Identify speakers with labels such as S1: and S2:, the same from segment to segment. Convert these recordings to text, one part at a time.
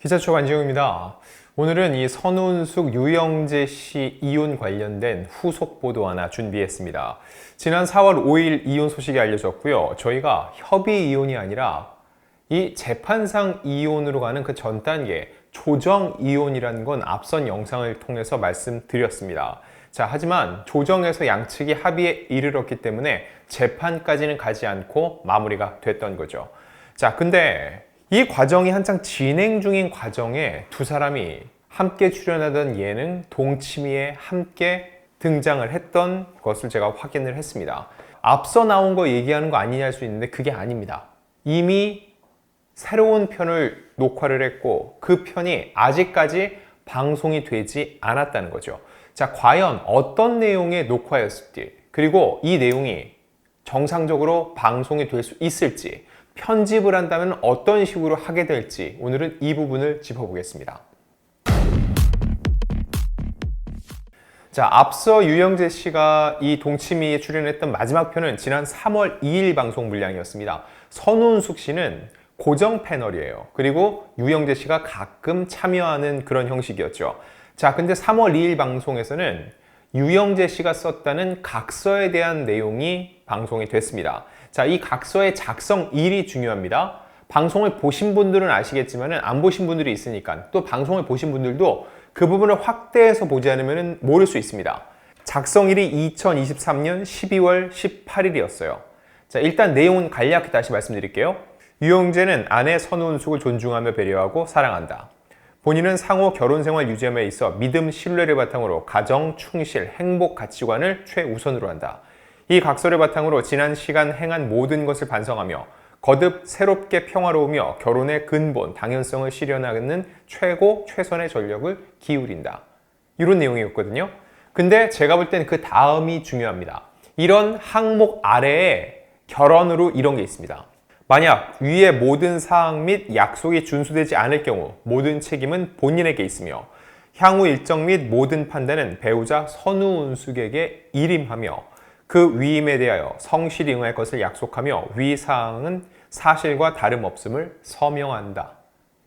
S1: 기자초 안지용입니다. 오늘은 이 선운숙 유영재 씨 이혼 관련된 후속 보도 하나 준비했습니다. 지난 4월 5일 이혼 소식이 알려졌고요. 저희가 협의 이혼이 아니라 이 재판상 이혼으로 가는 그 전 단계 조정 이혼이라는 건 앞선 영상을 통해서 말씀드렸습니다. 자, 하지만 조정에서 양측이 합의에 이르렀기 때문에 재판까지는 가지 않고 마무리가 됐던 거죠. 자, 근데 이 과정이 한창 진행 중인 과정에 두 사람이 함께 출연하던 예능 동치미에 함께 등장을 했던 것을 제가 확인을 했습니다. 앞서 나온 거 얘기하는 거 아니냐 할 수 있는데 그게 아닙니다. 이미 새로운 편을 녹화를 했고 그 편이 아직까지 방송이 되지 않았다는 거죠. 자, 과연 어떤 내용의 녹화였을지, 그리고 이 내용이 정상적으로 방송이 될 수 있을지, 편집을 한다면 어떤 식으로 하게 될지 오늘은 이 부분을 짚어보겠습니다. 자, 앞서 유영재 씨가 이 동치미에 출연했던 마지막 편은 지난 3월 2일 방송 분량이었습니다. 선운숙 씨는 고정 패널이에요. 그리고 유영재 씨가 가끔 참여하는 그런 형식이었죠. 자, 근데 3월 2일 방송에서는 유영재 씨가 썼다는 각서에 대한 내용이 방송이 됐습니다. 자, 이 각서의 작성일이 중요합니다. 방송을 보신 분들은 아시겠지만 안 보신 분들이 있으니까, 또 방송을 보신 분들도 그 부분을 확대해서 보지 않으면 모를 수 있습니다. 작성일이 2023년 12월 18일이었어요. 자, 일단 내용은 간략히 다시 말씀드릴게요. 유영재는 아내 선운숙을 존중하며 배려하고 사랑한다. 본인은 상호 결혼생활 유지함에 있어 믿음, 신뢰를 바탕으로 가정, 충실, 행복 가치관을 최우선으로 한다. 이 각서를 바탕으로 지난 시간 행한 모든 것을 반성하며 거듭 새롭게 평화로우며 결혼의 근본, 당연성을 실현하는 최선의 전력을 기울인다. 이런 내용이었거든요. 근데 제가 볼 때는 그 다음이 중요합니다. 이런 항목 아래에 결론으로 이런 게 있습니다. 만약 위의 모든 사항 및 약속이 준수되지 않을 경우 모든 책임은 본인에게 있으며 향후 일정 및 모든 판단은 배우자 선우운숙에게 일임하며 그 위임에 대하여 성실히 응할 것을 약속하며 위 사항은 사실과 다름없음을 서명한다.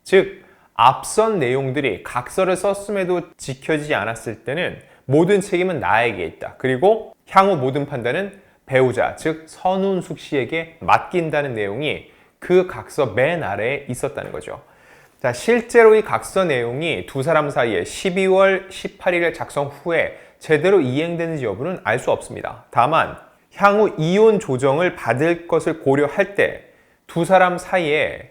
S1: 즉, 앞선 내용들이 각서를 썼음에도 지켜지지 않았을 때는 모든 책임은 나에게 있다. 그리고 향후 모든 판단은 배우자, 즉 선운숙 씨에게 맡긴다는 내용이 그 각서 맨 아래에 있었다는 거죠. 자, 실제로 이 각서 내용이 두 사람 사이에 12월 18일에 작성 후에 제대로 이행되는지 여부는 알 수 없습니다. 다만 향후 이혼 조정을 받을 것을 고려할 때 두 사람 사이에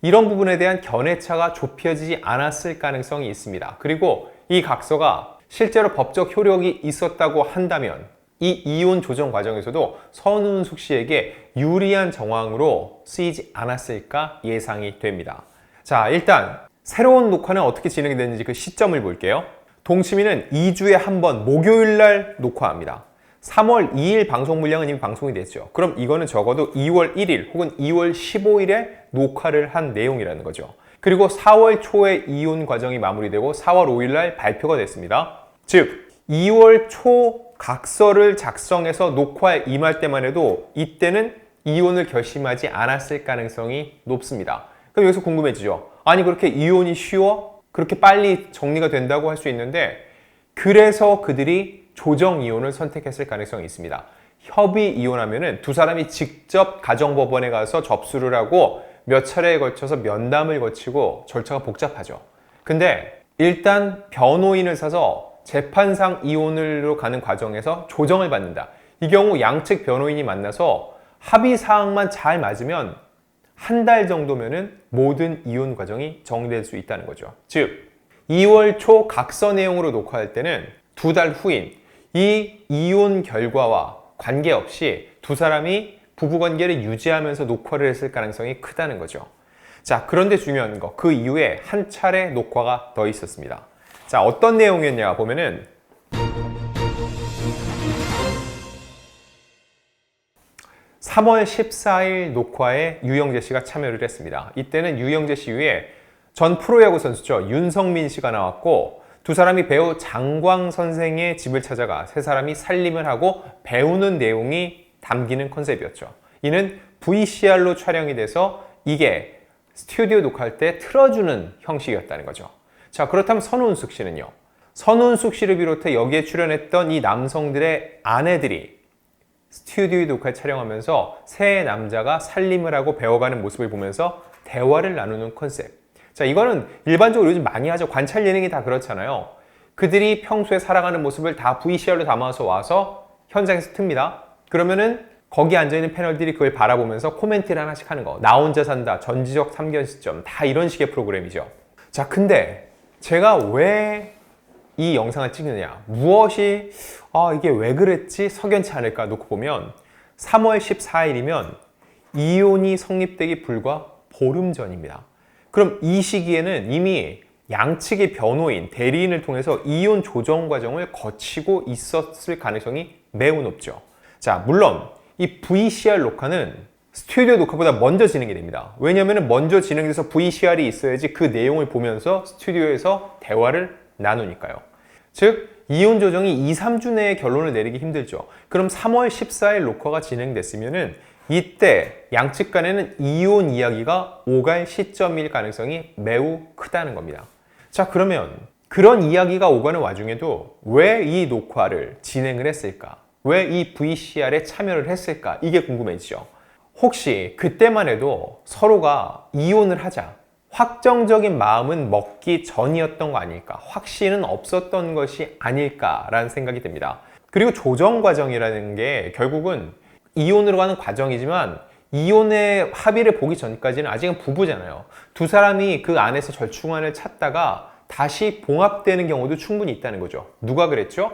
S1: 이런 부분에 대한 견해차가 좁혀지지 않았을 가능성이 있습니다. 그리고 이 각서가 실제로 법적 효력이 있었다고 한다면 이 이혼 조정 과정에서도 선운숙 씨에게 유리한 정황으로 쓰이지 않았을까 예상이 됩니다. 자, 일단 새로운 녹화는 어떻게 진행이 되는지 그 시점을 볼게요. 동치미는 2주에 한 번 목요일 날 녹화합니다. 3월 2일 방송 분량은 이미 방송이 됐죠. 그럼 이거는 적어도 2월 1일 혹은 2월 15일에 녹화를 한 내용이라는 거죠. 그리고 4월 초에 이혼 과정이 마무리되고 4월 5일 날 발표가 됐습니다. 즉 2월 초 각서를 작성해서 녹화에 임할 때만 해도 이때는 이혼을 결심하지 않았을 가능성이 높습니다. 그럼 여기서 궁금해지죠. 아니, 그렇게 이혼이 쉬워? 그렇게 빨리 정리가 된다고 할 수 있는데, 그래서 그들이 조정 이혼을 선택했을 가능성이 있습니다. 협의 이혼하면은 두 사람이 직접 가정법원에 가서 접수를 하고 몇 차례에 걸쳐서 면담을 거치고 절차가 복잡하죠. 근데 일단 변호인을 사서 재판상 이혼으로 가는 과정에서 조정을 받는다. 이 경우 양측 변호인이 만나서 합의 사항만 잘 맞으면 한 달 정도면은 모든 이혼 과정이 정리될 수 있다는 거죠. 즉 2월 초 각서 내용으로 녹화할 때는 두 달 후인 이 이혼 결과와 관계없이 두 사람이 부부관계를 유지하면서 녹화를 했을 가능성이 크다는 거죠. 자, 그런데 중요한 거, 그 이후에 한 차례 녹화가 더 있었습니다. 자, 어떤 내용이었냐 보면은 3월 14일 녹화에 유영재 씨가 참여를 했습니다. 이때는 유영재 씨 위에 전 프로야구 선수죠. 윤성민 씨가 나왔고, 두 사람이 배우 장광 선생의 집을 찾아가 세 사람이 살림을 하고 배우는 내용이 담기는 컨셉이었죠. 이는 VCR로 촬영이 돼서 이게 스튜디오 녹화할 때 틀어주는 형식이었다는 거죠. 자, 그렇다면 선우은숙 씨는요? 선우은숙 씨를 비롯해 여기에 출연했던 이 남성들의 아내들이 스튜디오 녹화를 촬영하면서 세 남자가 살림을 하고 배워가는 모습을 보면서 대화를 나누는 컨셉. 자, 이거는 일반적으로 요즘 많이 하죠. 관찰 예능이 다 그렇잖아요. 그들이 평소에 살아가는 모습을 다 VCR로 담아서 와서 현장에서 틉니다. 그러면은 거기 앉아있는 패널들이 그걸 바라보면서 코멘트를 하나씩 하는 거. 나 혼자 산다, 전지적 3개월 시점, 다 이런 식의 프로그램이죠. 자, 근데 제가 왜 이 영상을 찍느냐, 무엇이 이게 왜 그랬지 석연치 않을까 놓고 보면 3월 14일이면 이혼이 성립되기 불과 보름 전입니다. 그럼 이 시기에는 이미 양측의 변호인, 대리인을 통해서 이혼 조정 과정을 거치고 있었을 가능성이 매우 높죠. 자, 물론 이 VCR 녹화는 스튜디오 녹화보다 먼저 진행이 됩니다. 왜냐하면 먼저 진행돼서 VCR이 있어야지 그 내용을 보면서 스튜디오에서 대화를 나누니까요. 즉, 이혼 조정이 2, 3주 내에 결론을 내리기 힘들죠. 그럼 3월 14일 녹화가 진행됐으면은 이때 양측 간에는 이혼 이야기가 오갈 시점일 가능성이 매우 크다는 겁니다. 자, 그러면 그런 이야기가 오가는 와중에도 왜 이 녹화를 진행을 했을까? 왜 이 VCR에 참여를 했을까? 이게 궁금해지죠. 혹시 그때만 해도 서로가 이혼을 하자, 확정적인 마음은 먹기 전이었던 거 아닐까? 확신은 없었던 것이 아닐까라는 생각이 듭니다. 그리고 조정 과정이라는 게 결국은 이혼으로 가는 과정이지만 이혼의 합의를 보기 전까지는 아직은 부부잖아요. 두 사람이 그 안에서 절충안을 찾다가 다시 봉합되는 경우도 충분히 있다는 거죠. 누가 그랬죠?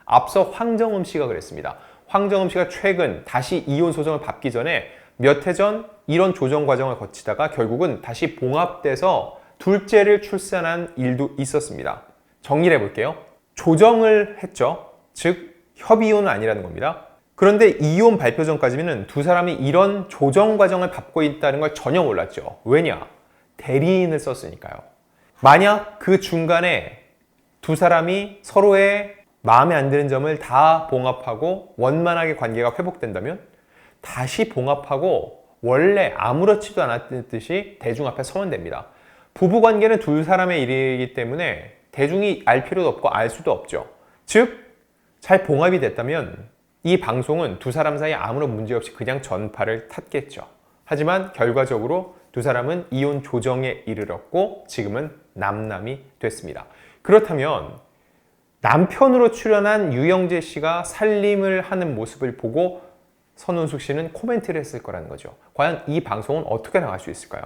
S1: 앞서 황정음 씨가 그랬습니다. 황정음 씨가 최근 다시 이혼 소송을 밟기 전에 몇 해 전 이런 조정 과정을 거치다가 결국은 다시 봉합돼서 둘째를 출산한 일도 있었습니다. 정리를 해볼게요. 조정을 했죠. 즉 협의혼은 아니라는 겁니다. 그런데 이혼 발표 전까지는 두 사람이 이런 조정 과정을 밟고 있다는 걸 전혀 몰랐죠. 왜냐? 대리인을 썼으니까요. 만약 그 중간에 두 사람이 서로의 마음에 안 드는 점을 다 봉합하고 원만하게 관계가 회복된다면 다시 봉합하고 원래 아무렇지도 않았던 듯이 대중 앞에 서면 됩니다. 부부관계는 두 사람의 일이기 때문에 대중이 알 필요도 없고 알 수도 없죠. 즉, 잘 봉합이 됐다면 이 방송은 두 사람 사이에 아무런 문제 없이 그냥 전파를 탔겠죠. 하지만 결과적으로 두 사람은 이혼 조정에 이르렀고 지금은 남남이 됐습니다. 그렇다면 남편으로 출연한 유영재 씨가 살림을 하는 모습을 보고 선우은숙 씨는 코멘트를 했을 거라는 거죠. 과연 이 방송은 어떻게 나갈 수 있을까요?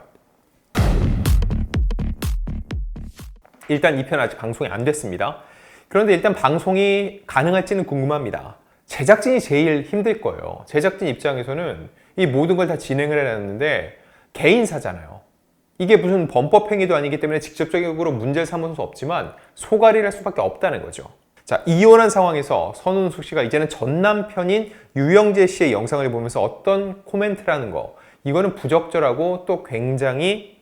S1: 일단 이 편 아직 방송이 안 됐습니다. 그런데 일단 방송이 가능할지는 궁금합니다. 제작진이 제일 힘들 거예요. 제작진 입장에서는 이 모든 걸 다 진행을 해놨는데 개인사잖아요. 이게 무슨 범법행위도 아니기 때문에 직접적으로 문제를 삼을 수 없지만 소갈이를 할 수밖에 없다는 거죠. 자, 이혼한 상황에서 선우은숙 씨가 이제는 전 남편인 유영재 씨의 영상을 보면서 어떤 코멘트를 하는 거, 이거는 부적절하고 또 굉장히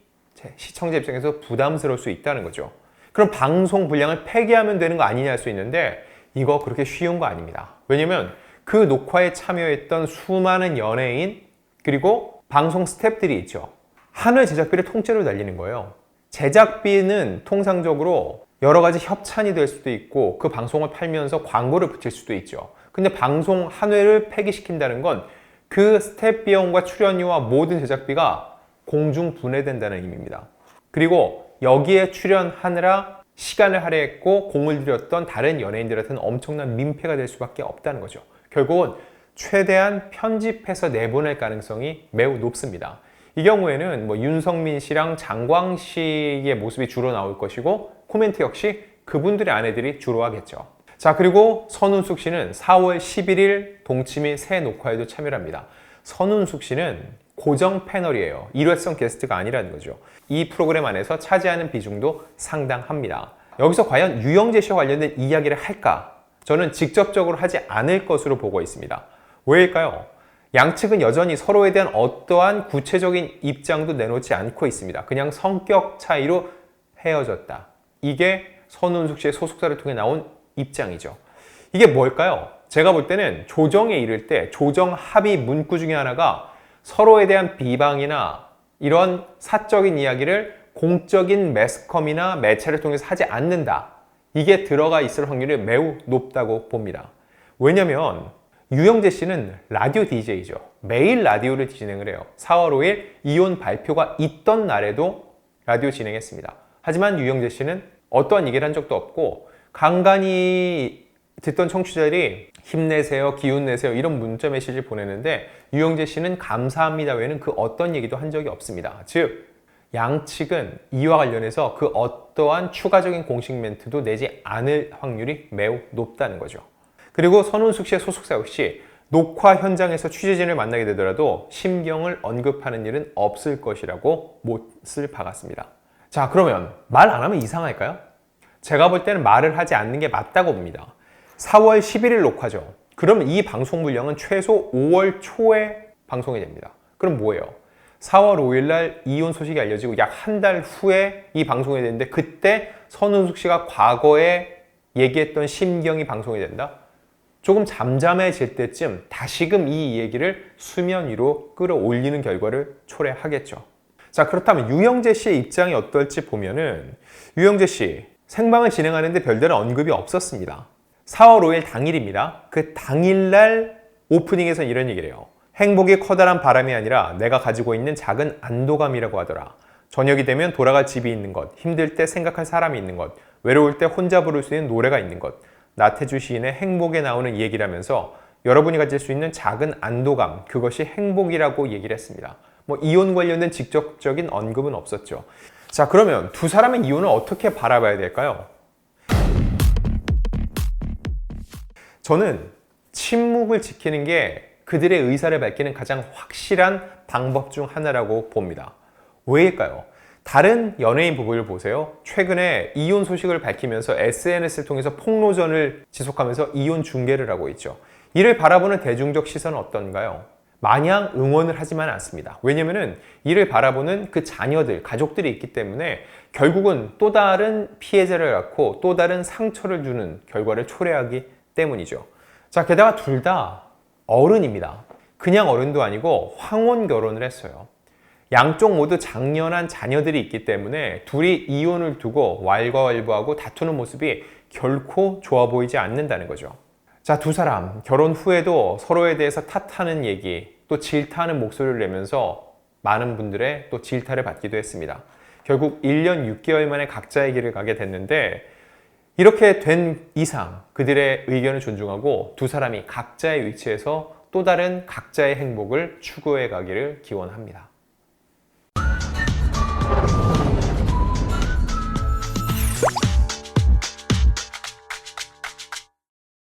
S1: 시청자 입장에서 부담스러울 수 있다는 거죠. 그럼 방송 분량을 폐기하면 되는 거 아니냐 할 수 있는데 이거 그렇게 쉬운 거 아닙니다. 왜냐면 그 녹화에 참여했던 수많은 연예인 그리고 방송 스태프들이 있죠. 한회 제작비를 통째로 날리는 거예요. 제작비는 통상적으로 여러 가지 협찬이 될 수도 있고 그 방송을 팔면서 광고를 붙일 수도 있죠. 근데 방송 한 회를 폐기시킨다는 건 그 스텝 비용과 출연료와 모든 제작비가 공중 분해된다는 의미입니다. 그리고 여기에 출연하느라 시간을 할애했고 공을 들였던 다른 연예인들한테는 엄청난 민폐가 될 수밖에 없다는 거죠. 결국은 최대한 편집해서 내보낼 가능성이 매우 높습니다. 이 경우에는 윤성민 씨랑 장광 씨의 모습이 주로 나올 것이고 코멘트 역시 그분들의 아내들이 주로 하겠죠. 자, 그리고 선우은숙 씨는 4월 11일 동치미 새 녹화에도 참여를 합니다. 선우은숙 씨는 고정 패널이에요. 일회성 게스트가 아니라는 거죠. 이 프로그램 안에서 차지하는 비중도 상당합니다. 여기서 과연 유영재 씨와 관련된 이야기를 할까? 저는 직접적으로 하지 않을 것으로 보고 있습니다. 왜일까요? 양측은 여전히 서로에 대한 어떠한 구체적인 입장도 내놓지 않고 있습니다. 그냥 성격 차이로 헤어졌다. 이게 선우은숙 씨의 소속사를 통해 나온 입장이죠. 이게 뭘까요? 제가 볼 때는 조정에 이를 때 조정 합의 문구 중에 하나가 서로에 대한 비방이나 이런 사적인 이야기를 공적인 매스컴이나 매체를 통해서 하지 않는다. 이게 들어가 있을 확률이 매우 높다고 봅니다. 왜냐면 유영재 씨는 라디오 DJ죠. 매일 라디오를 진행을 해요. 4월 5일 이혼 발표가 있던 날에도 라디오 진행했습니다. 하지만 유영재 씨는 어떠한 얘기를 한 적도 없고 간간히 듣던 청취자들이 힘내세요, 기운 내세요 이런 문자 메시지를 보내는데 유영재 씨는 감사합니다 외에는 그 어떤 얘기도 한 적이 없습니다. 즉 양측은 이와 관련해서 그 어떠한 추가적인 공식 멘트도 내지 않을 확률이 매우 높다는 거죠. 그리고 선운숙 씨의 소속사 역시 녹화 현장에서 취재진을 만나게 되더라도 심경을 언급하는 일은 없을 것이라고 못을 박았습니다. 자, 그러면 말 안 하면 이상할까요? 제가 볼 때는 말을 하지 않는 게 맞다고 봅니다. 4월 11일 녹화죠. 그럼 이 방송 분량은 최소 5월 초에 방송이 됩니다. 그럼 뭐예요? 4월 5일 날 이혼 소식이 알려지고 약 한 달 후에 이 방송이 되는데 그때 선운숙 씨가 과거에 얘기했던 심경이 방송이 된다? 조금 잠잠해질 때쯤 다시금 이 얘기를 수면 위로 끌어올리는 결과를 초래하겠죠. 자, 그렇다면 유영재 씨의 입장이 어떨지 보면은 유영재 씨 생방을 진행하는데 별다른 언급이 없었습니다. 4월 5일 당일입니다. 그 당일날 오프닝에서 이런 얘기를 해요. 행복이 커다란 바람이 아니라 내가 가지고 있는 작은 안도감이라고 하더라. 저녁이 되면 돌아갈 집이 있는 것, 힘들 때 생각할 사람이 있는 것, 외로울 때 혼자 부를 수 있는 노래가 있는 것. 나태주 시인의 행복에 나오는 얘기라면서 여러분이 가질 수 있는 작은 안도감, 그것이 행복이라고 얘기를 했습니다. 이혼 관련된 직접적인 언급은 없었죠. 자, 그러면 두 사람의 이혼을 어떻게 바라봐야 될까요? 저는 침묵을 지키는 게 그들의 의사를 밝히는 가장 확실한 방법 중 하나라고 봅니다. 왜일까요? 다른 연예인 부부를 보세요. 최근에 이혼 소식을 밝히면서 SNS를 통해서 폭로전을 지속하면서 이혼 중계를 하고 있죠. 이를 바라보는 대중적 시선은 어떤가요? 마냥 응원을 하지만 않습니다. 왜냐면은 이를 바라보는 그 자녀들, 가족들이 있기 때문에 결국은 또 다른 피해자를 갖고 또 다른 상처를 주는 결과를 초래하기 때문이죠. 자, 게다가 둘 다 어른입니다. 그냥 어른도 아니고 황혼 결혼을 했어요. 양쪽 모두 장년한 자녀들이 있기 때문에 둘이 이혼을 두고 왈가왈부하고 다투는 모습이 결코 좋아 보이지 않는다는 거죠. 자, 두 사람 결혼 후에도 서로에 대해서 탓하는 얘기, 또 질타하는 목소리를 내면서 많은 분들의 또 질타를 받기도 했습니다. 결국 1년 6개월 만에 각자의 길을 가게 됐는데 이렇게 된 이상 그들의 의견을 존중하고 두 사람이 각자의 위치에서 또 다른 각자의 행복을 추구해 가기를 기원합니다.